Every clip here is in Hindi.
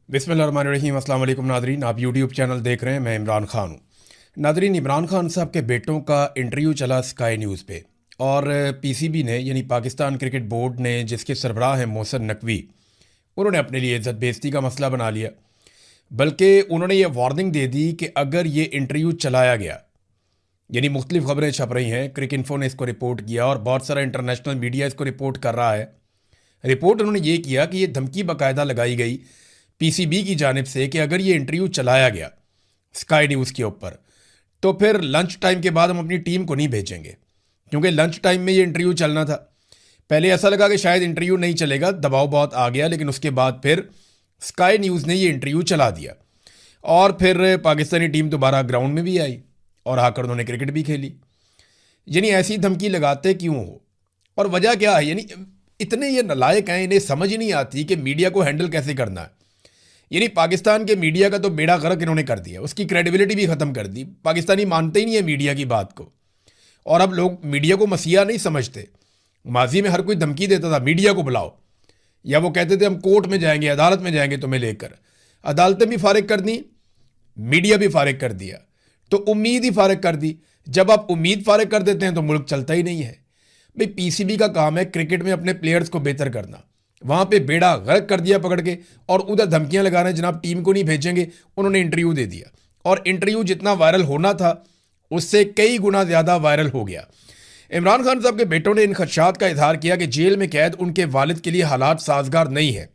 बिस्मिल्लाहिर्रहमानिर्रहीम। अस्सलाम वालेकुम नादरीन, आप यूट्यूब चैनल देख रहे हैं। मैं इमरान खान हूँ। नादरीन, इमरान खान साहब के बेटों का इंटरव्यू चला स्काई न्यूज़ पे और पीसीबी ने यानी पाकिस्तान क्रिकेट बोर्ड ने, जिसके सरबराह हैं मोहसिन नकवी, उन्होंने अपने लिए इज़्ज़त बेइज़्ज़ती का मसला बना लिया। बल्कि उन्होंने ये वार्निंग दे दी कि अगर ये इंटरव्यू चलाया गया, यानी मुख्तलिफ खबरें छप रही हैं, क्रिक इन्फो ने इसको रिपोर्ट किया और बहुत सारा इंटरनेशनल मीडिया इसको रिपोर्ट कर रहा है। रिपोर्ट उन्होंने ये किया कि ये धमकी बाकायदा लगाई गई पीसीबी की जानिब से कि अगर ये इंटरव्यू चलाया गया स्काई न्यूज़ के ऊपर तो फिर लंच टाइम के बाद हम अपनी टीम को नहीं भेजेंगे, क्योंकि लंच टाइम में ये इंटरव्यू चलना था। पहले ऐसा लगा कि शायद इंटरव्यू नहीं चलेगा, दबाव बहुत आ गया, लेकिन उसके बाद फिर स्काई न्यूज़ ने ये इंटरव्यू चला दिया और फिर पाकिस्तानी टीम दोबारा ग्राउंड में भी आई और आकर उन्होंने क्रिकेट भी खेली। यानी ऐसी धमकी लगाते क्यों हो और वजह क्या है? यानी इतने ये नालायक हैं, इन्हें समझ ही नहीं आती कि मीडिया को हैंडल कैसे करना है। यानी पाकिस्तान के मीडिया का तो बेड़ा गर्क इन्होंने कर दिया, उसकी क्रेडिबिलिटी भी ख़त्म कर दी। पाकिस्तानी मानते ही नहीं है मीडिया की बात को, और अब लोग मीडिया को मसीहा नहीं समझते। माजी में हर कोई धमकी देता था मीडिया को बुलाओ, या वो कहते थे हम कोर्ट में जाएंगे, अदालत में जाएंगे तुम्हें लेकर। अदालतें भी फारिग कर दी, मीडिया भी फारिग कर दिया, तो उम्मीद ही फारिग कर दी। जब आप उम्मीद फारिग कर देते हैं तो मुल्क चलता ही नहीं है। भाई पीसीबी का काम है क्रिकेट में अपने प्लेयर्स को बेहतर करना, वहाँ पे बेड़ा गर्क कर दिया पकड़ के, और उधर धमकियां लगा रहे हैं जनाब टीम को नहीं भेजेंगे। उन्होंने इंटरव्यू दे दिया और इंटरव्यू जितना वायरल होना था उससे कई गुना ज़्यादा वायरल हो गया। इमरान खान साहब के बेटों ने इन खदशात का इजहार किया कि जेल में कैद उनके वालिद के लिए हालात साजगार नहीं है,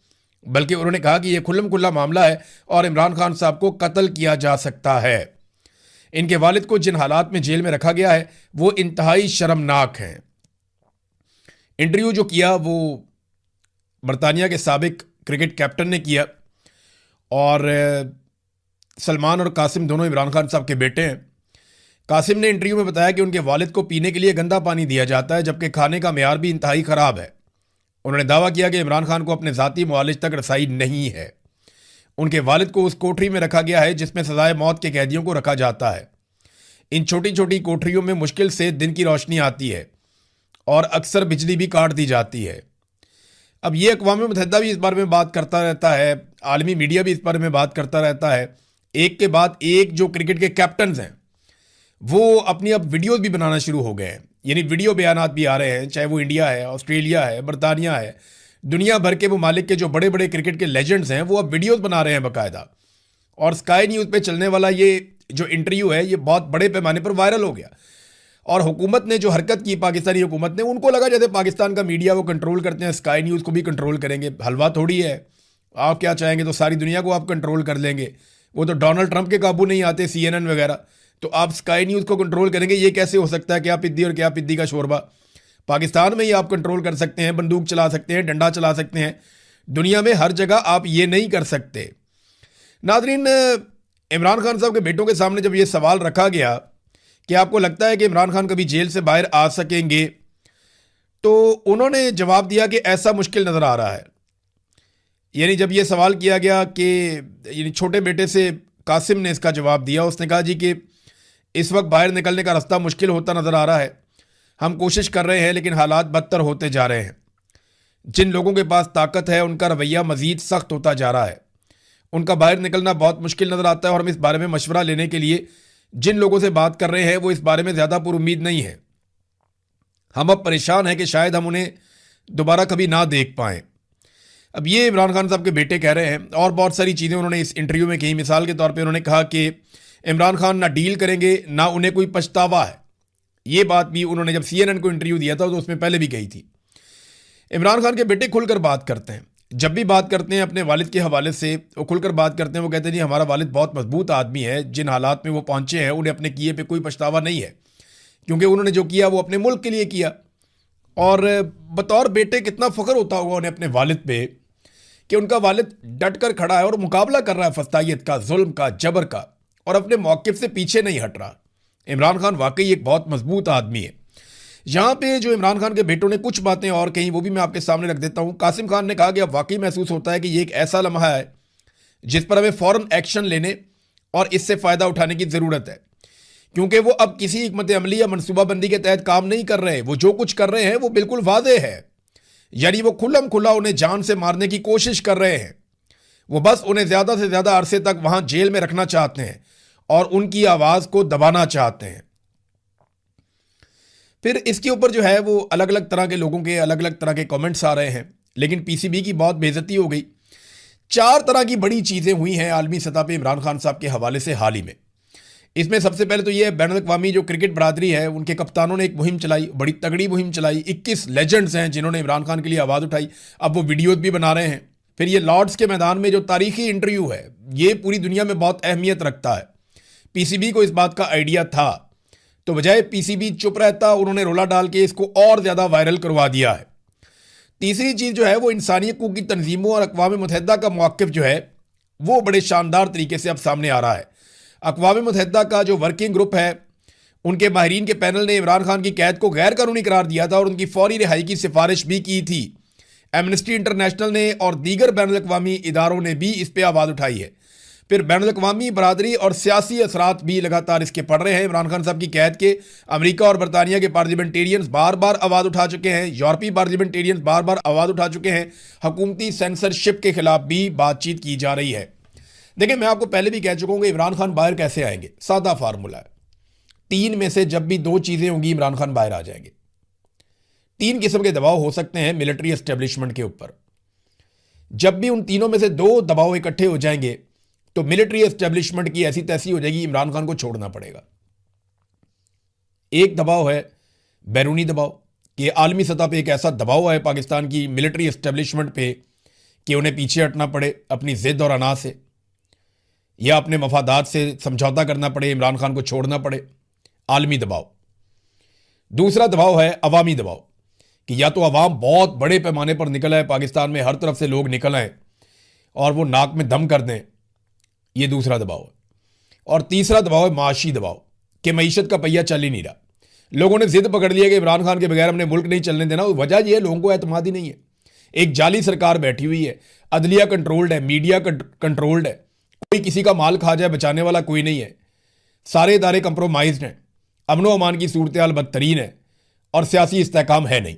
बल्कि उन्होंने कहा कि यह खुल्लम खुल्ला मामला है और इमरान खान साहब को कत्ल किया जा सकता है। इनके वालिद को जिन हालात में जेल में रखा गया है वो इंतहाई शर्मनाक हैं। इंटरव्यू जो किया वो बरतानिया के साबिक क्रिकेट कैप्टन ने किया, और सलमान और कासिम दोनों इमरान खान साहब के बेटे हैं। कासिम ने इंटरव्यू में बताया कि उनके वालिद को पीने के लिए गंदा पानी दिया जाता है, जबकि खाने का मेयार भी इंतहाई ख़राब है। उन्होंने दावा किया कि इमरान खान को अपने ज़ाती मुआलिज तक रसाई नहीं है। उनके वालिद को उस कोठरी में रखा गया है जिसमें सजाए मौत के कैदियों को रखा जाता है। इन छोटी छोटी कोठरियों में मुश्किल से दिन की रोशनी आती है और अक्सर बिजली भी काट दी जाती है। अब ये अक़वाम मुत्तहिदा भी इस बारे में बात करता रहता है, आलमी मीडिया भी इस बारे में बात करता रहता है। एक के बाद एक जो क्रिकेट के कैप्टन्स हैं वो अपनी अब वीडियोस भी बनाना शुरू हो गए हैं। यानी वीडियो बयानात भी आ रहे हैं, चाहे वो इंडिया है, ऑस्ट्रेलिया है, बरतानिया है, दुनिया भर के ममालिक के जो बड़े बड़े क्रिकेट के लेजेंड्स हैं वो अब वीडियोस बना रहे हैं बाकायदा। और स्काई न्यूज़ पे चलने वाला ये जो इंटरव्यू है ये बहुत बड़े पैमाने पर वायरल हो गया। और हुकूमत ने जो हरकत की, पाकिस्तानी हुकूमत ने, उनको लगा जैसे पाकिस्तान का मीडिया वो कंट्रोल करते हैं, स्काई न्यूज़ को भी कंट्रोल करेंगे। हलवा थोड़ी है, आप क्या चाहेंगे तो सारी दुनिया को आप कंट्रोल कर लेंगे। वो तो डोनाल्ड ट्रंप के काबू नहीं आते, CNN वगैरह, तो आप स्काई न्यूज़ को कंट्रोल करेंगे। ये कैसे हो सकता है? क्या पिद्दी और क्या पिद्दी का शोरबा। पाकिस्तान में ही आप कंट्रोल कर सकते हैं, बंदूक चला सकते हैं, डंडा चला सकते हैं, दुनिया में हर जगह आप ये नहीं कर सकते। नादरीन, इमरान खान साहब के बेटों के सामने जब ये सवाल रखा गया कि आपको लगता है कि इमरान खान कभी जेल से बाहर आ सकेंगे, तो उन्होंने जवाब दिया कि ऐसा मुश्किल नज़र आ रहा है। यानी जब ये सवाल किया गया कि यानी छोटे बेटे से कासिम ने इसका जवाब दिया, उसने कहा जी कि इस वक्त बाहर निकलने का रास्ता मुश्किल होता नज़र आ रहा है। हम कोशिश कर रहे हैं लेकिन हालात बदतर होते जा रहे हैं। जिन लोगों के पास ताकत है उनका रवैया मज़ीद सख्त होता जा रहा है। उनका बाहर निकलना बहुत मुश्किल नज़र आता है और हम इस बारे में मशवरा लेने के लिए जिन लोगों से बात कर रहे हैं वो इस बारे में ज़्यादा पुरुम्मीद नहीं है। हम अब परेशान हैं कि शायद हम उन्हें दोबारा कभी ना देख पाएँ। अब ये इमरान खान साहब के बेटे कह रहे हैं, और बहुत सारी चीज़ें उन्होंने इस इंटरव्यू में कही। मिसाल के तौर पे उन्होंने कहा कि इमरान खान ना डील करेंगे ना उन्हें कोई पछतावा है। ये बात भी उन्होंने जब CNN को इंटरव्यू दिया था तो उसमें पहले भी कही थी। इमरान खान के बेटे खुलकर बात करते हैं, जब भी बात करते हैं अपने वालिद के हवाले से वो खुलकर बात करते हैं। वो कहते हैं जी हमारा वालिद बहुत मजबूत आदमी है, जिन हालात में वो पहुंचे हैं उन्हें अपने किए पे कोई पछतावा नहीं है, क्योंकि उन्होंने जो किया वो अपने मुल्क के लिए किया। और बतौर बेटे कितना फ़ख्र होता होगा उन्हें अपने वालिद पे कि उनका वालिद डट कर खड़ा है और मुकाबला कर रहा है फस्तायत का, जुल्म का, जबर का, और अपने मौक़िफ़ से पीछे नहीं हट रहा। इमरान खान वाकई एक बहुत मजबूत आदमी है। यहाँ पे जो इमरान खान के बेटों ने कुछ बातें और कहीं वो भी मैं आपके सामने रख देता हूँ। कासिम खान ने कहा कि अब वाकई महसूस होता है कि ये एक ऐसा लम्हा है जिस पर हमें फ़ौरन एक्शन लेने और इससे फ़ायदा उठाने की ज़रूरत है, क्योंकि वो अब किसी हिकमत अमली या मनसूबाबंदी के तहत काम नहीं कर रहे। वो जो कुछ कर रहे हैं वो बिल्कुल वाज़ेह है, यानी वो खुल्लम खुल्ला उन्हें जान से मारने की कोशिश कर रहे हैं। वो बस उन्हें ज़्यादा से ज़्यादा अरसे तक वहां जेल में रखना चाहते हैं और उनकी आवाज़ को दबाना चाहते हैं। फिर इसके ऊपर जो है वो अलग अलग तरह के लोगों के अलग अलग तरह के कमेंट्स आ रहे हैं, लेकिन पीसीबी की बहुत बेइज्जती हो गई। 4 तरह की बड़ी चीज़ें हुई हैं आलमी सतह पे इमरान खान साहब के हवाले से हाल ही में। इसमें सबसे पहले तो ये बैनुल-अक़वामी जो क्रिकेट बरादरी है, उनके कप्तानों ने एक मुहिम चलाई, बड़ी तगड़ी मुहिम चलाई। 21 लेजेंड्स हैं जिन्होंने इमरान खान के लिए आवाज़ उठाई, अब वो वीडियोज़ भी बना रहे हैं। फिर ये लॉर्ड्स के मैदान में जो तारीखी इंटरव्यू है, ये पूरी दुनिया में बहुत अहमियत रखता है। पीसीबी को इस बात का आइडिया था, तो बजाय पीसीबी चुप रहता, उन्होंने रोला डाल के इसको और ज़्यादा वायरल करवा दिया है। तीसरी चीज़ जो है वो इंसानी हकूक़ की तंजीमों और अक़वाम मुत्तहिदा का मौक़िफ़ जो है वो बड़े शानदार तरीके से अब सामने आ रहा है। अक़वाम मुत्तहिदा का जो वर्किंग ग्रुप है, उनके माहिरीन के पैनल ने इमरान खान की कैद को गैर कानूनी करार दिया था और उनकी फौरी रिहाई की सिफारिश भी की थी। एमनेस्टी इंटरनेशनल ने और दीगर बैनुल-अक़वामी इदारों ने भी इस पर आवाज़ उठाई है। फिर बैनुल-अक़वामी बरादरी और सियासी असरात भी लगातार इसके पड़ रहे हैं। इमरान खान साहब की कैद के अमेरिका और बरतानिया के पार्लियामेंटेरियंस बार बार आवाज़ उठा चुके हैं, यूरोपीय पार्लियामेंटेरियंस बार बार आवाज़ उठा चुके हैं। हुकूमती सेंसरशिप के खिलाफ भी बातचीत की जा रही है। देखिए, मैं आपको पहले भी कह चुका हूँ कि इमरान खान बाहर कैसे आएंगे। सादा फार्मूला है, 3 में से जब भी 2 चीज़ें होंगी इमरान खान बाहर आ जाएंगे। 3 किस्म के दबाव हो सकते हैं मिलिट्री एस्टेब्लिशमेंट के ऊपर। जब भी उन तीनों में से 2 दबाव इकट्ठे हो जाएंगे तो मिलिट्री एस्टेब्लिशमेंट की ऐसी तैसी हो जाएगी, इमरान खान को छोड़ना पड़ेगा। एक दबाव है बैरूनी दबाव, कि आलमी सतह पे एक ऐसा दबाव है पाकिस्तान की मिलिट्री एस्टेब्लिशमेंट पे कि उन्हें पीछे हटना पड़े अपनी जिद और अना से, या अपने मफादात से समझौता करना पड़े, इमरान खान को छोड़ना पड़े। आलमी दबाव। दूसरा दबाव है अवामी दबाव, कि या तो अवाम बहुत बड़े पैमाने पर निकल आए, पाकिस्तान में हर तरफ से लोग निकल आए और वो नाक में दम कर दें, ये दूसरा दबाव है। और तीसरा दबाव है माशी दबाव, कि मईशत का पहिया चल ही नहीं रहा, लोगों ने जिद पकड़ लिया कि इमरान खान के बगैर हमने मुल्क नहीं चलने देना। वजह यह है, लोगों को एतमाद ही नहीं है। एक जाली सरकार बैठी हुई है, अदलिया कंट्रोल्ड है, मीडिया कंट्रोल्ड है, कोई किसी का माल खा जाए बचाने वाला कोई नहीं है, सारे इदारे कंप्रोमाइज्ड हैं, अमनो अमान की सूरत हाल बदतरीन है और सियासी इस्तेहकाम है नहीं।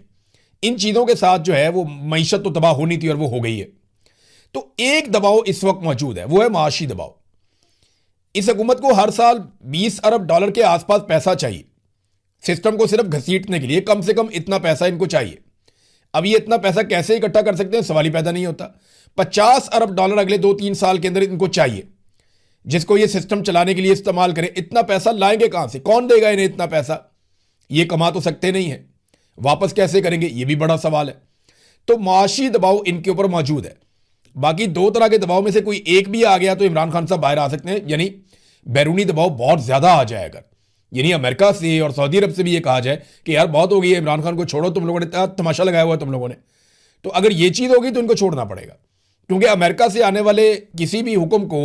इन चीज़ों के साथ जो है वो मईशत तो तबाह होनी थी और वो हो गई है। तो एक दबाव इस वक्त मौजूद है, वो है माशी दबाव। इस हुकूमत को हर साल $20 अरब के आसपास पैसा चाहिए सिस्टम को सिर्फ घसीटने के लिए। कम से कम इतना पैसा इनको चाहिए। अब ये इतना पैसा कैसे इकट्ठा कर सकते हैं, सवाल ही पैदा नहीं होता। $50 अरब अगले 2-3 साल के अंदर इनको चाहिए, जिसको ये सिस्टम चलाने के लिए इस्तेमाल करें। इतना पैसा लाएंगे कहां से, कौन देगा इन्हें इतना पैसा? ये कमा तो सकते नहीं है, वापस कैसे करेंगे, ये भी बड़ा सवाल है। तो माशी दबाव इनके ऊपर मौजूद है। बाकी 2 तरह के दबाव में से कोई एक भी आ गया तो इमरान खान साहब बाहर आ सकते हैं, यानी बैरूनी दबाव बहुत ज्यादा आ जाएगा। यानी अमेरिका से और सऊदी अरब से भी ये कहा जाए कि यार बहुत हो गई है, इमरान खान को छोड़ो, तुम लोगों ने तमाशा लगाया हुआ है तुम लोगों ने। तो अगर ये चीज़ होगी तो इनको छोड़ना पड़ेगा, क्योंकि अमेरिका से आने वाले किसी भी हुक्म को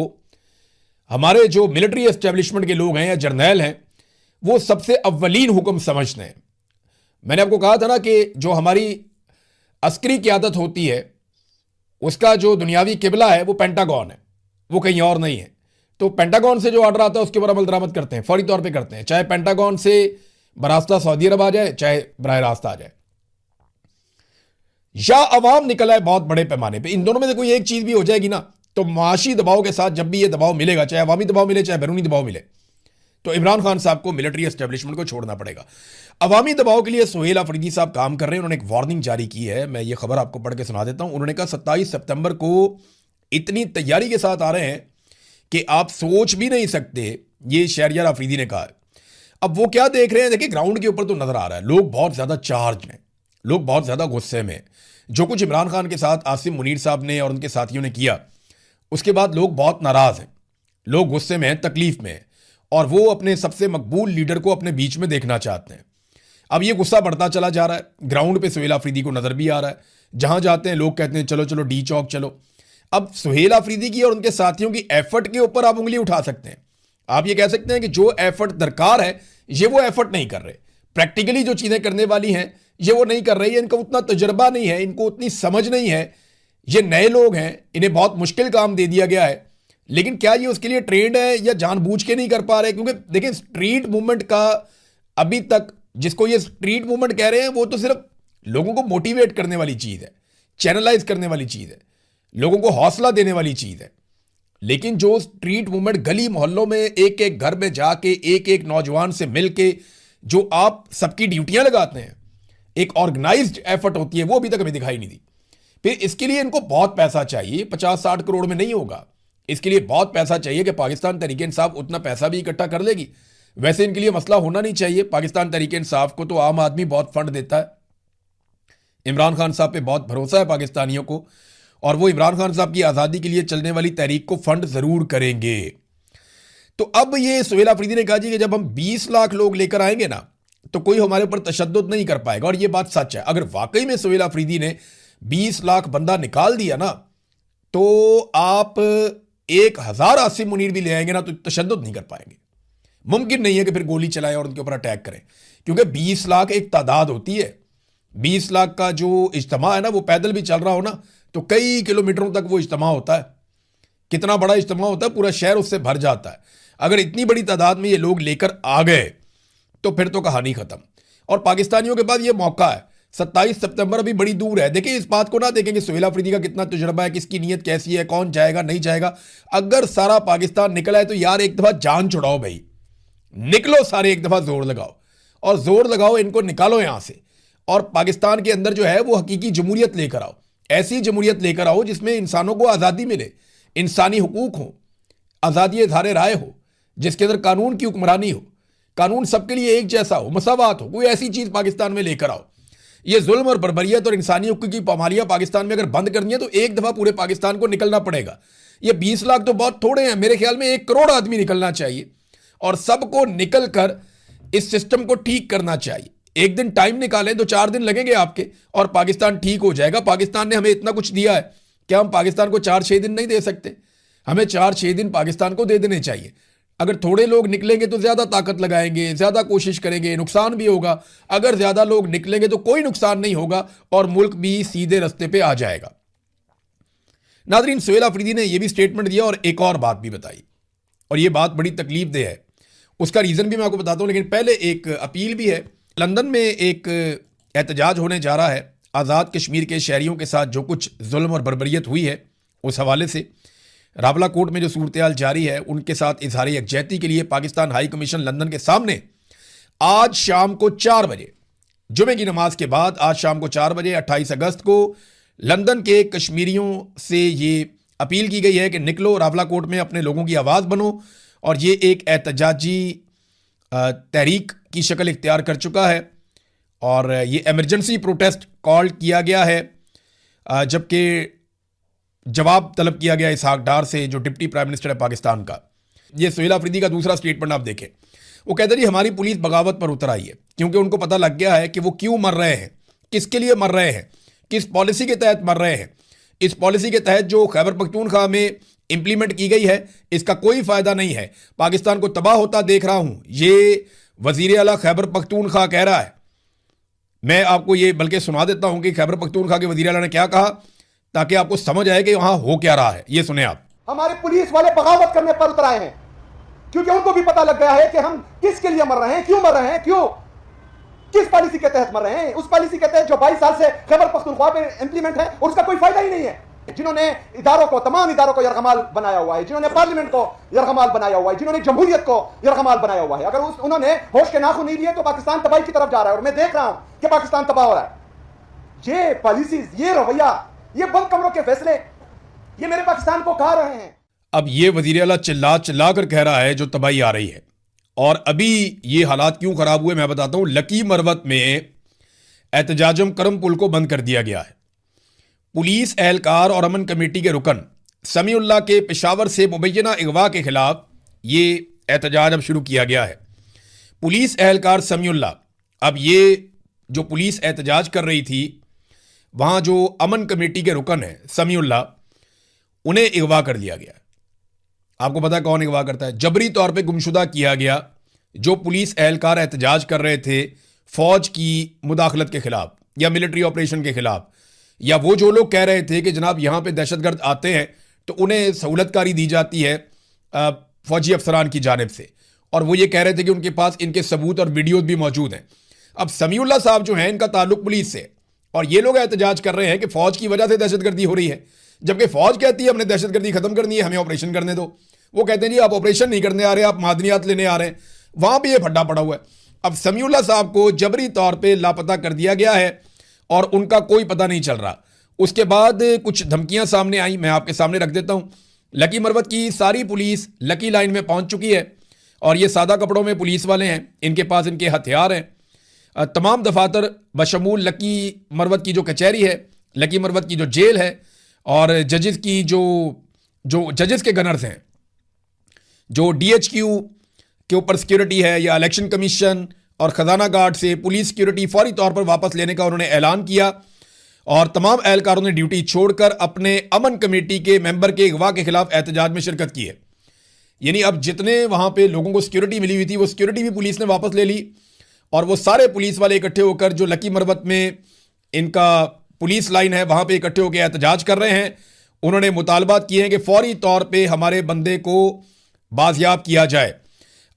हमारे जो मिलिट्री एस्टेब्लिशमेंट के लोग हैं या जर्नैल हैं, वो सबसे अव्वलीन हुक्म समझते हैं। मैंने आपको कहा था ना कि जो हमारी अस्करी क़यादत होती है उसका जो दुनियावी किबला है वो पेंटागन है, वो कहीं और नहीं है। तो पेंटागन से जो ऑर्डर आता है उसके ऊपर अमल दरामद करते हैं, फौरी तौर पे करते हैं, चाहे पेंटागन से बरास्ता सऊदी अरब आ जाए, चाहे बराह रास्त आ जाए, या अवाम निकल आए बहुत बड़े पैमाने पे। इन दोनों में से कोई एक चीज भी हो जाएगी ना, तो माशी दबाव के साथ जब भी ये दबाव मिलेगा, चाहे अवामी दबाव मिले चाहे बैरूनी दबाव मिले, तो इमरान खान साहब को मिलिट्री एस्टेब्लिशमेंट को छोड़ना पड़ेगा। अवामी दबाव के लिए सुहेल अफरीदी साहब काम कर रहे हैं। उन्होंने एक वार्निंग जारी की है, मैं ये खबर आपको पढ़ के सुना देता हूं। उन्होंने कहा 27 सितंबर को इतनी तैयारी के साथ आ रहे हैं कि आप सोच भी नहीं सकते, ये शहरियार अफरीदी ने कहा है। अब वो क्या देख रहे हैं, देखिए ग्राउंड के ऊपर तो नजर आ रहा है, लोग बहुत ज्यादा चार्ज में, लोग बहुत ज्यादा गुस्से में। जो कुछ इमरान खान के साथ आसिम मुनीर साहब ने और उनके साथियों ने किया, उसके बाद लोग बहुत नाराज हैं, लोग गुस्से में हैं, तकलीफ में हैं, और वो अपने सबसे मकबूल लीडर को अपने बीच में देखना चाहते हैं। अब ये गुस्सा बढ़ता चला जा रहा है। ग्राउंड पे सुहेल अफरीदी को नजर भी आ रहा है, जहां जाते हैं लोग कहते हैं चलो चलो डी चौक चलो। अब सुहेल अफरीदी की और उनके साथियों की एफर्ट के ऊपर आप उंगली उठा सकते हैं। आप ये कह सकते हैं कि जो एफर्ट दरकार है ये वो एफर्ट नहीं कर रहे, प्रैक्टिकली जो चीजें करने वाली हैं ये वो नहीं कर रही है, इनका उतना तजुर्बा नहीं है, इनको उतनी समझ नहीं है, ये नए लोग हैं, इन्हें बहुत मुश्किल काम दे दिया गया है। लेकिन क्या ये उसके लिए ट्रेंड है या जानबूझ के नहीं कर पा रहे? क्योंकि देखिए स्ट्रीट मूवमेंट का अभी तक, जिसको ये स्ट्रीट मूवमेंट कह रहे हैं, वो तो सिर्फ लोगों को मोटिवेट करने वाली चीज है, चैनलाइज करने वाली चीज है। लोगों को हौसला देने वाली चीज है। लेकिन जो स्ट्रीट मूवमेंट गली मोहल्लों में एक एक घर में जाके एक एक नौजवान से मिलके जो आप सबकी ड्यूटियां लगाते हैं, एक ऑर्गेनाइज्ड एफर्ट होती है, वो अभी तक हमें दिखाई नहीं दी। फिर इसके लिए इनको बहुत पैसा चाहिए, 50-60 करोड़ में नहीं होगा। इसके लिए बहुत पैसा चाहिए कि पाकिस्तान तहरीक इंसाफ उतना पैसा भी इकट्ठा कर लेगी। वैसे इनके लिए मसला होना नहीं चाहिए। पाकिस्तान तहरीक इंसाफ को तो आम आदमी बहुत फंड देता है, इमरान खान साहब पे बहुत भरोसा है पाकिस्तानियों को, और वो इमरान खान साहब की आज़ादी के लिए चलने वाली तहरीक को फंड ज़रूर करेंगे। तो अब ये सुहेल अफरीदी ने कहा जी कि जब हम 20 लाख लोग लेकर आएंगे ना तो कोई हमारे ऊपर तशद्दुद नहीं कर पाएगा, और ये बात सच है। अगर वाकई में सुहेल अफरीदी ने 20 लाख बंदा निकाल दिया ना तो आप 1000 आसिम मुनीर भी ले आएंगे ना तो तशद्दुद नहीं कर पाएंगे। मुमकिन नहीं है कि फिर गोली चलाएं और उनके ऊपर अटैक करें, क्योंकि 20 लाख एक तादाद होती है। 20 लाख का जो इज्तिमा है ना, वो पैदल भी चल रहा हो ना तो कई किलोमीटरों तक वो इज्तिमा होता है। कितना बड़ा इज्तिमा होता है, पूरा शहर उससे भर जाता है। अगर इतनी बड़ी तादाद में ये लोग लेकर आ गए तो फिर तो कहानी खत्म। और पाकिस्तानियों के पास ये मौका है, 27 सितंबर अभी बड़ी दूर है। देखिए, इस बात को ना देखें कि सुहेल अफरीदी का कितना तजुर्बा है, किसकी नीयत कैसी है, कौन जाएगा नहीं जाएगा। अगर सारा पाकिस्तान निकला है तो यार एक दफा जान छुड़ाओ भाई, निकलो सारे, एक दफा जोर लगाओ, और जोर लगाओ, इनको निकालो यहां से। और पाकिस्तान के अंदर जो है वो हकीकी जमहूरियत लेकर आओ, ऐसी जमहूरियत लेकर आओ जिसमें इंसानों को आज़ादी मिले, इंसानी हुकूक हो, आज़ादी इज़हार राय हो, जिसके अंदर कानून की हुक्मरानी हो, कानून सबके लिए एक जैसा हो, मसावात हो। कोई ऐसी चीज़ पाकिस्तान में लेकर आओ। ये जुल्म और बर्बरियत और इंसानी हुकूक की पामालियाँ पाकिस्तान में अगर बंद करनी है तो एक दफ़ा पूरे पाकिस्तान को निकलना पड़ेगा। ये 20 लाख तो बहुत थोड़े हैं, मेरे ख्याल में 1 करोड़ आदमी निकलना चाहिए और सबको निकल कर इस सिस्टम को ठीक करना चाहिए। एक दिन टाइम निकालें, 2-4 दिन लगेंगे आपके और पाकिस्तान ठीक हो जाएगा। पाकिस्तान ने हमें इतना कुछ दिया है, क्या हम पाकिस्तान को 4-6 दिन नहीं दे सकते? हमें 4-6 दिन पाकिस्तान को दे देने चाहिए। अगर थोड़े लोग निकलेंगे तो ज़्यादा ताकत लगाएंगे, ज़्यादा कोशिश करेंगे, नुकसान भी होगा। अगर ज़्यादा लोग निकलेंगे तो कोई नुकसान नहीं होगा और मुल्क भी सीधे रास्ते पे आ जाएगा। नाज़रीन, सुहेल अफरीदी ने यह भी स्टेटमेंट दिया और एक और बात भी बताई, और यह बात बड़ी तकलीफ दे है। उसका रीज़न भी मैं आपको बताता हूँ, लेकिन पहले एक अपील भी है। लंदन में एक एहतजाज होने जा रहा है आज़ाद कश्मीर के शहरियों के साथ जो कुछ जुल्म और बर्बरियत हुई है उस हवाले से। रावला कोर्ट में जो सूरत-ए-हाल जारी है उनके साथ इजहार यकजहती के लिए पाकिस्तान हाई कमीशन लंदन के सामने आज शाम को 4 बजे, जुमे की नमाज के बाद आज शाम को 4 बजे 28 अगस्त को लंदन के कश्मीरियों से ये अपील की गई है कि निकलो, रावला कोर्ट में अपने लोगों की आवाज़ बनो। और ये एक एहतजाजी तहरीक की शक्ल इख्तियार कर चुका है और ये एमरजेंसी प्रोटेस्ट कॉल किया गया है, जबकि जवाब तलब किया गया इसहाक डार से जो डिप्टी प्राइम मिनिस्टर है पाकिस्तान का। ये सुहेल अफरीदी का दूसरा स्टेटमेंट आप देखें। वो कहते हैं हमारी पुलिस बगावत पर उतर आई है क्योंकि उनको पता लग गया है कि वो क्यों मर रहे हैं, किसके लिए मर रहे हैं, किस पॉलिसी के तहत मर रहे हैं। इस पॉलिसी के तहत जो खैबर पख्तूनख्वा में इंप्लीमेंट की गई है इसका कोई फ़ायदा नहीं है। पाकिस्तान को तबाह होता देख रहा हूँ, ये वज़ीर आला खैबर पख्तूनख्वा कह रहा है। मैं आपको ये बल्कि सुना देता हूँ कि खैबर पख्तूनख्वा के वज़ीर आला ने क्या कहा, ताकि आपको समझ आए कि वहाँ हो क्या रहा है। ये सुने आप। हमारे पुलिस वाले बगावत करने पर उतर आए हैं क्योंकि उनको भी पता लग गया है कि हम किसके लिए मर रहे हैं, क्यों मर रहे हैं, क्यों, किस पॉलिसी के तहत मर रहे हैं। उस पॉलिसी के तहत जो 22 साल से खैबर पख्तूनख्वा पे इंप्लीमेंट है और उसका कोई फायदा ही नहीं है। जिन्होंने इदारों को, तमाम इदारों को यरगमाल बनाया हुआ है, जिन्होंने पार्लियामेंट को यरगमाल बनाया हुआ है, जिन्होंने जमहूरियत को यरगमाल बनाया हुआ है, अगर उन्होंने होश के नाखून नहीं लिए तो पाकिस्तान तबाही की तरफ जा रहा है। और मैं देख रहा हूं कि पाकिस्तान तबाह हो रहा है। ये पॉलिसीज, ये रवैया, ये बंद कमरों के फैसले, ये मेरे पाकिस्तान को खा रहे हैं। अब ये वज़ीर आला चिल्ला चिल्ला कर कह रहा है जो तबाही आ रही है। और अभी ये हालात क्यों खराब हुए मैं बताता हूं। लकी मरवत में एहतजाजम करम पुल को बंद कर दिया गया है। पुलिस एहलकार और अमन कमेटी के रुकन समीउल्लाह के पेशावर से मुबैना अगवा के खिलाफ ये एहतजाज अब शुरू किया गया है। पुलिस एहलकार समीउल्लाह, अब ये जो पुलिस एहतजाज कर रही थी वहाँ जो अमन कमेटी के रुकन है समीउल्लाह, उन्हें अगवा कर दिया गया। आपको पता है कौन अगवा करता है? जबरी तौर पे गुमशुदा किया गया जो पुलिस एहलकार एहतजाज कर रहे थे फौज की मुदाखलत के खिलाफ या मिलिट्री ऑपरेशन के खिलाफ, या वो जो लोग कह रहे थे कि जनाब यहाँ पे दहशतगर्द आते हैं तो उन्हें सहूलतकारी दी जाती है फौजी अफसरान की जानिब से, और वो ये कह रहे थे कि उनके पास इनके सबूत और वीडियोज भी मौजूद हैं। अब समीउल्लाह साहब जो हैं इनका ताल्लुक पुलिस से, और ये लोग एहतजाज कर रहे हैं कि फौज की वजह से दहशतगर्दी हो रही है, जबकि फौज कहती है हमने दहशतगर्दी खत्म करनी है, हमें ऑपरेशन करने दो। वो कहते हैं जी आप ऑपरेशन नहीं करने आ रहे, आप मादनियात लेने आ रहे हैं। वहां पे ये फड्डा पड़ा हुआ है। अब समीउल्लाह साहब को जबरी तौर पे लापता कर दिया गया है और उनका कोई पता नहीं चल रहा। उसके बाद कुछ धमकियां सामने आई, मैं आपके सामने रख देता हूं। लकी मरवत की सारी पुलिस लकी लाइन में पहुंच चुकी है और ये सादा कपड़ों में पुलिस वाले हैं, इनके पास इनके हथियार हैं। तमाम दफातर बशमूल लकी मरवत की जो कचहरी है, लकी मरवत की जो जेल है और जजेस की जो जजेस के गनर्स हैं, जो DHQ के ऊपर सिक्योरिटी है या इलेक्शन कमीशन और खजाना गार्ड से पुलिस सिक्योरिटी फौरी तौर पर वापस लेने का उन्होंने ऐलान किया और तमाम एहलकारों ने ड्यूटी छोड़कर अपने अमन कमेटी के मेंबर के अगवा के खिलाफ एहतजाज में शिरकत की है। यानी अब जितने वहां पे लोगों को सिक्योरिटी मिली हुई थी वो सिक्योरिटी भी पुलिस ने वापस ले ली और वो सारे पुलिस वाले इकट्ठे होकर जो लकी मरवत में इनका पुलिस लाइन है वहां पे इकट्ठे होकर एहतजाज कर रहे हैं। उन्होंने मुतालबात किए हैं कि फौरी तौर पे हमारे बंदे को बाजियाब किया जाए।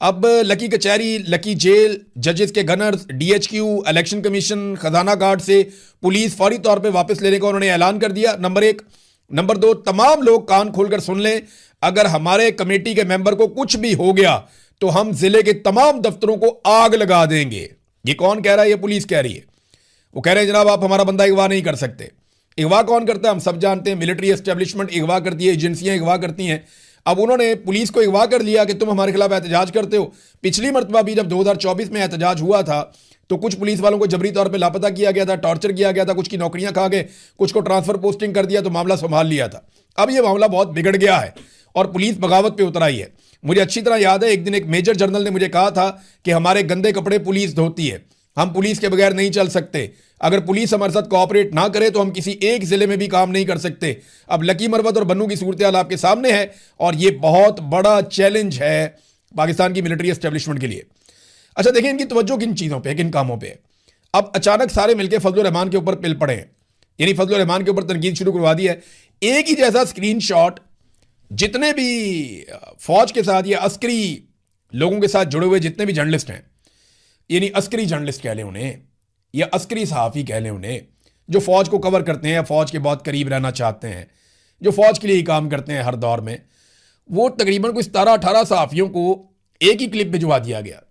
अब लकी कचहरी, लकी जेल, जजेस के गनर्स, DHQ, इलेक्शन कमीशन, खजाना गार्ड से पुलिस फौरी तौर पे वापस लेने का उन्होंने ऐलान कर दिया, नंबर 1। नंबर 2, तमाम लोग कान खोलकर सुन लें, अगर हमारे कमेटी के मेंबर को कुछ भी हो गया तो हम जिले के तमाम दफ्तरों को आग लगा देंगे। ये कौन कह रहा है? ये पुलिस कह रही है। वो कह रहे हैं जनाब आप हमारा बंदा अगवा नहीं कर सकते। अगवा कौन करता है हम सब जानते हैं, मिलिट्री एस्टेब्लिशमेंट अगवा करती है, एजेंसियां अगवा करती हैं। अब उन्होंने पुलिस को अगवा कर लिया कि तुम हमारे खिलाफ एहतजाज करते हो। पिछली मरतबा भी जब 2024 में एहतजाज हुआ था तो कुछ पुलिस वालों को जबरी तौर पे लापता किया गया था, टॉर्चर किया गया था, कुछ की नौकरियां खा गए, कुछ को ट्रांसफर पोस्टिंग कर दिया तो मामला संभाल लिया था। अब यह मामला बहुत बिगड़ गया है और पुलिस बगावत पे उतर आई है। मुझे अच्छी तरह याद है एक दिन एक मेजर जनरल ने मुझे कहा था कि हमारे गंदे कपड़े पुलिस धोती है, हम पुलिस के बगैर नहीं चल सकते, अगर पुलिस हमारे साथ कोऑपरेट ना करे तो हम किसी एक जिले में भी काम नहीं कर सकते। अब लकी मरवत और बन्नू की सूरत हाल आपके सामने है और यह बहुत बड़ा चैलेंज है पाकिस्तान की मिलिट्री एस्टेब्लिशमेंट के लिए। अच्छा देखिए इनकी तवज्जो किन चीज़ों पे, किन कामों पे। अब अचानक सारे मिलकर फजलुर रहमान के ऊपर पिल पड़े हैं, यानी फजलुर रहमान के ऊपर तनकीद शुरू करवा दी है। एक ही जैसा स्क्रीनशॉट जितने भी फौज के साथ या अस्करी लोगों के साथ जुड़े हुए जितने भी जर्नलिस्ट हैं, यानी अस्करी जर्नलिस्ट कह लें उन्हें या अस्करी सहाफ़ी कह लें उन्हें, जो फौज को कवर करते हैं या फौज के बहुत करीब रहना चाहते हैं, जो फौज के लिए ही काम करते हैं हर दौर में, वो तकरीबन कुछ 17-18 सहाफ़ियों को एक ही क्लिप भिजवा दिया गया।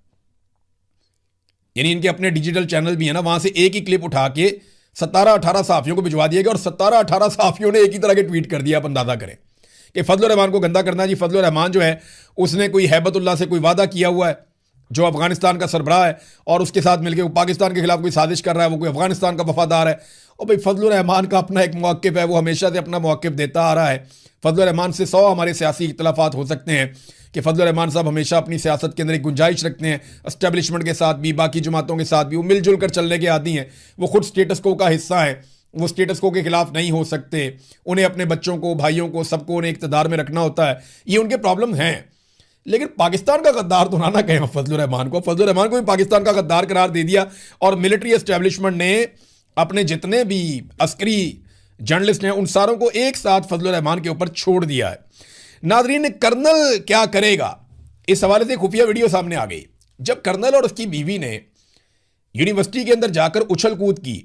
यानी इनके अपने डिजिटल चैनल भी है ना, वहां से एक ही क्लिप उठा के 17-18 सहाफ़ियों को भिजवा दिया गया और 17-18 सहाफ़ियों ने एक ही तरह के ट्वीट कर दिया। आप अंदाजा करें कि फजलुर रहमान को गंदा करना जी। फजलुर रहमान जो है उसने कोई हैबतुल्लाह से कोई वादा किया हुआ है जो अफगानिस्तान का सरबराह है और उसके साथ मिलकर वो पाकिस्तान के खिलाफ कोई साजिश कर रहा है, वो कोई अफगानिस्तान का वफादार है। और भाई फजलुर रहमान का अपना एक मौक़िफ़ है, वो हमेशा से अपना मौक़िफ़ देता आ रहा है। फजलुर रहमान से 100 हमारे सियासी इख्तलाफात हो सकते हैं कि फजलुर रहमान साहब हमेशा अपनी सियासत के अंदर एक गुंजाइश रखते हैं, एस्टेब्लिशमेंट के साथ भी, बाकी जमातों के साथ भी वो मिलजुल कर चलने के आदी हैं। वो खुद स्टेटस को का हिस्सा है, वो स्टेटस को के खिलाफ नहीं हो सकते। उन्हें अपने बच्चों को, भाइयों को, सबको उन्हें इक़्तिदार में रखना होता है। ये उनके प्रॉब्लम हैं। लेकिन पाकिस्तान का गद्दार तो ना कहें फजलुर रहमान को। फजलुर रहमान को भी पाकिस्तान का गद्दार करार दे दिया और मिलिट्री एस्टेब्लिशमेंट ने अपने जितने भी अस्करी जर्नलिस्ट हैं उन सारों को एक साथ फजलुर रहमान के ऊपर छोड़ दिया है। नाजरीन, कर्नल क्या करेगा, इस हवाले से खुफिया वीडियो सामने आ गई। जब कर्नल और उसकी बीवी ने यूनिवर्सिटी के अंदर जाकर उछल कूद की,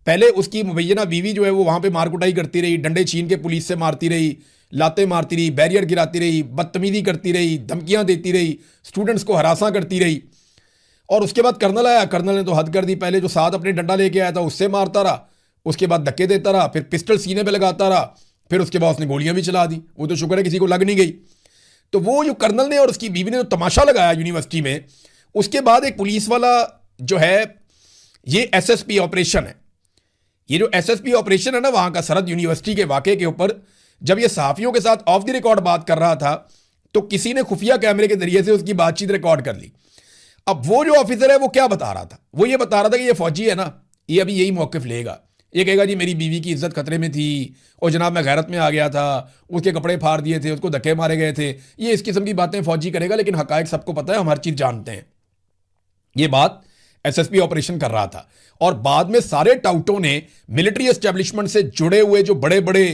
पहले उसकी मुबैना बीवी जो है वो वहां पे मारकुटाई करती रही, डंडे छीन के पुलिस से मारती रही, लातें मारती रही, बैरियर गिराती रही, बदतमीजी करती रही, धमकियां देती रही, स्टूडेंट्स को हरासा करती रही। और उसके बाद कर्नल आया, कर्नल ने तो हद कर दी। पहले जो साथ अपने डंडा लेके आया था उससे मारता रहा, उसके बाद धक्के देता रहा, फिर पिस्टल सीने पे लगाता रहा, फिर उसके बाद उसने गोलियां भी चला दी। वो तो शुक्र है किसी को लग नहीं गई। तो वो जो कर्नल ने और उसकी बीवी ने जो तमाशा लगाया यूनिवर्सिटी में, उसके बाद एक पुलिस वाला जो है, ये SSP ऑपरेशन है, ये जो SSP ऑपरेशन है ना वहां का, सरहद यूनिवर्सिटी के वाकये के ऊपर जब ये सहाफ़ियों के साथ ऑफ द रिकॉर्ड बात कर रहा था तो किसी ने खुफिया कैमरे के जरिए से उसकी बातचीत रिकॉर्ड कर ली। अब वो जो ऑफिसर है वो क्या बता रहा था, वो ये बता रहा था कि ये फौजी है ना, ये अभी यही मौक़िफ़ लेगा। ये कहेगा जी मेरी बीवी की इज्जत खतरे में थी और जनाब मैं गैरत में आ गया था, उसके कपड़े फाड़ दिए थे, उसको धक्के मारे गए थे। ये इस किस्म की बातें फौजी करेगा, लेकिन हकायक सबको पता है, हम हर चीज़ जानते हैं। ये बात SSP ऑपरेशन कर रहा था। और बाद में सारे टाउटों ने मिलिट्री एस्टेब्लिशमेंट से जुड़े हुए जो बड़े बड़े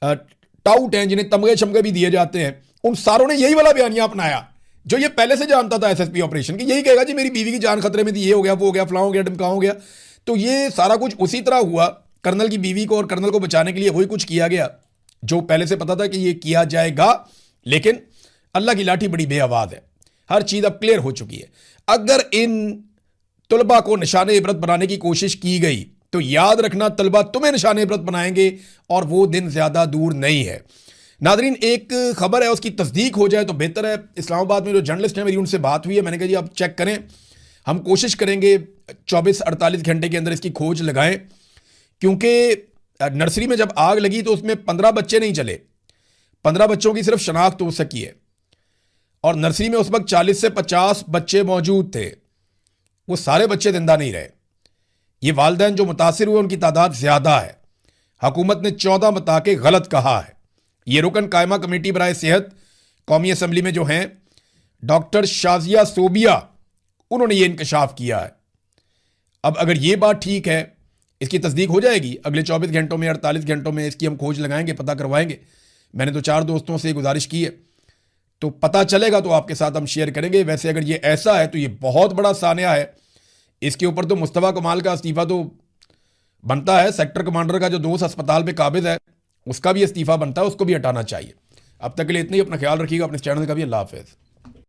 टाउट हैं जिन्हें तमगे शमगे भी दिए जाते हैं, उन सारों ने यही वाला बयानिया अपनाया जो ये पहले से जानता था SSP ऑपरेशन की। यही कहेगा जी मेरी बीवी की जान खतरे में थी, ये हो गया, वो हो गया, फलां हो गया, ढमका हो गया। तो ये सारा कुछ उसी तरह हुआ। कर्नल की बीवी को और कर्नल को बचाने के लिए वही कुछ किया गया। जो पहले से पता था कि ये किया जाएगा, लेकिन अल्लाह की लाठी बड़ी बेआवाज है, हर चीज अब क्लियर हो चुकी है। अगर इन तलबा को निशान इबरत बनाने की कोशिश की गई तो याद रखना तलबा तुम्हें निशान इबरत बनाएंगे और वो दिन ज्यादा दूर नहीं है। नादरीन, एक खबर है, उसकी तस्दीक हो जाए तो बेहतर है। इस्लामाबाद में जो जर्नलिस्ट हैं, मेरी उनसे बात हुई है, मैंने कहा जी आप चेक करें, हम कोशिश करेंगे 24-48 घंटे के अंदर इसकी खोज लगाएं, क्योंकि नर्सरी में जब आग लगी तो उसमें 15 बच्चे नहीं चले, 15 बच्चों की सिर्फ शनाख्त हो सकी है, और नर्सरी में उस वक्त 40 से 50 बच्चे मौजूद थे, वो सारे बच्चे जिंदा नहीं रहे। ये वालिदैन जो मुतासिर हुए उनकी तादाद ज्यादा है। हुकूमत ने 14 बता के गलत कहा है। ये रुकन कायमा कमेटी बराए सेहत कौमी असम्बली में जो हैं डॉक्टर शाजिया सोबिया, उन्होंने ये इंकशाफ किया है। अब अगर ये बात ठीक है, इसकी तस्दीक हो जाएगी अगले 24 घंटों में, 48 घंटों में इसकी हम खोज लगाएंगे, पता करवाएंगे। मैंने तो 4 दोस्तों से गुजारिश की है, तो पता चलेगा तो आपके साथ हम शेयर करेंगे। वैसे अगर ये ऐसा है तो ये बहुत बड़ा सानिया है। इसके ऊपर तो मुस्तफा कमाल का इस्तीफा तो बनता है, सेक्टर कमांडर का जो दोस्त अस्पताल पे काबिज है उसका भी इस्तीफा बनता है, उसको भी हटाना चाहिए। अब तक के लिए इतना ही, अपना ख्याल रखिएगा, अपने चैनल का भी। अल्लाह हाफिज़।